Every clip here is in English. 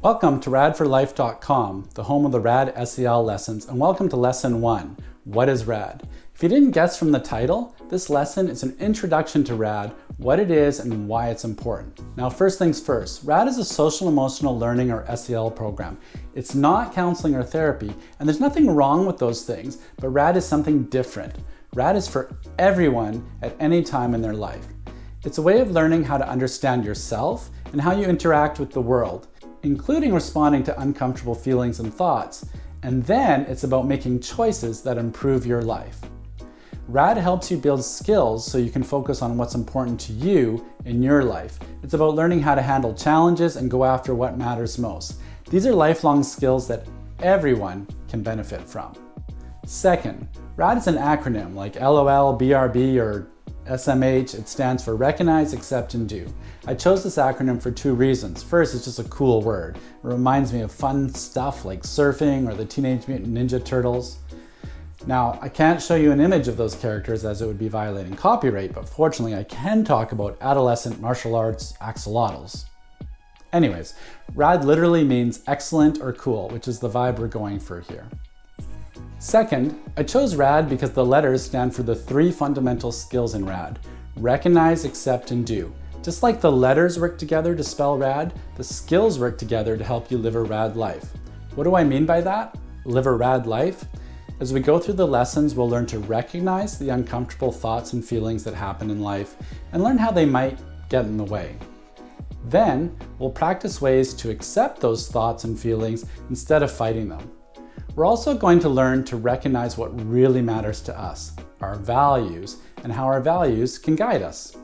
Welcome to radforlife.com, the home of the RAD SEL lessons, and welcome to Lesson 1, What is RAD? If you didn't guess from the title, this lesson is an introduction to RAD, what it is, and why it's important. Now, first things first, RAD is a social emotional learning or SEL program. It's not counseling or therapy, and there's nothing wrong with those things, but RAD is something different. RAD is for everyone at any time in their life. It's a way of learning how to understand yourself and how you interact with the world, including responding to uncomfortable feelings and thoughts. And then it's about making choices that improve your life. RAD helps you build skills so you can focus on what's important to you in your life. It's about learning how to handle challenges and go after what matters most. These are lifelong skills that everyone can benefit from. Second, RAD is an acronym like LOL, BRB, or SMH. It stands for Recognize, Accept, and Do. I chose this acronym for two reasons. First, it's just a cool word. It reminds me of fun stuff like surfing or the Teenage Mutant Ninja Turtles. Now, I can't show you an image of those characters as it would be violating copyright, but fortunately I can talk about adolescent martial arts axolotls. Anyways, RAD literally means excellent or cool, which is the vibe we're going for here. Second, I chose RAD because the letters stand for the three fundamental skills in RAD: recognize, accept, and do. Just like the letters work together to spell RAD, the skills work together to help you live a RAD life. What do I mean by that? Live a RAD life? As we go through the lessons, we'll learn to recognize the uncomfortable thoughts and feelings that happen in life and learn how they might get in the way. Then, we'll practice ways to accept those thoughts and feelings instead of fighting them. We're also going to learn to recognize what really matters to us, our values, and how our values can guide us.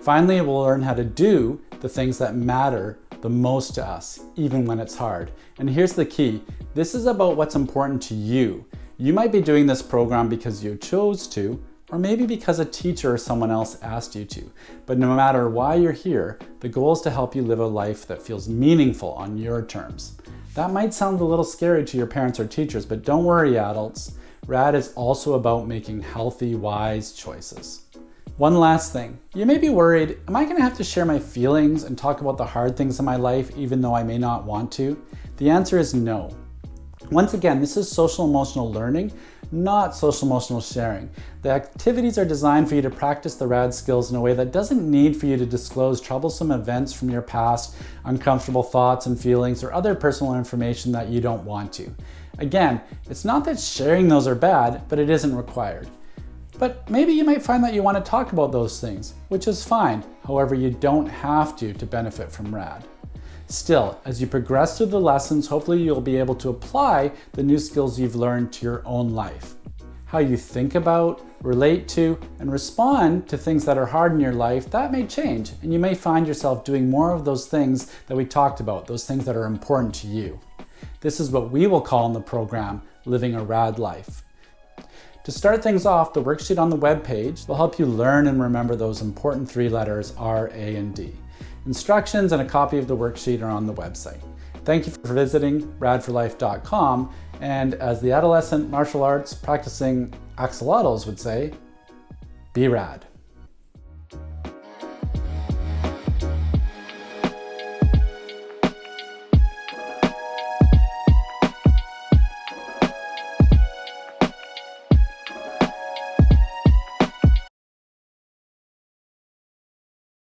Finally, we'll learn how to do the things that matter the most to us, even when it's hard. And here's the key, this is about what's important to you. You might be doing this program because you chose to, or maybe because a teacher or someone else asked you to. But no matter why you're here, the goal is to help you live a life that feels meaningful on your terms. That might sound a little scary to your parents or teachers, but don't worry, adults. RAD is also about making healthy, wise choices. One last thing, you may be worried, am I going to have to share my feelings and talk about the hard things in my life even though I may not want to? The answer is no. Once again, this is social emotional learning, not social emotional sharing. The activities are designed for you to practice the RAD skills in a way that doesn't need for you to disclose troublesome events from your past, uncomfortable thoughts and feelings, or other personal information that you don't want to. Again, it's not that sharing those are bad, but it isn't required. But maybe you might find that you want to talk about those things, which is fine. However, you don't have to benefit from RAD. Still, as you progress through the lessons, hopefully you'll be able to apply the new skills you've learned to your own life. How you think about, relate to, and respond to things that are hard in your life, that may change, and you may find yourself doing more of those things that we talked about, those things that are important to you. This is what we will call in the program, living a RAD life. To start things off, the worksheet on the web page will help you learn and remember those important three letters, R, A, and D. Instructions and a copy of the worksheet are on the website. Thank you for visiting radforlife.com, and as the adolescent martial arts practicing axolotls would say, be RAD.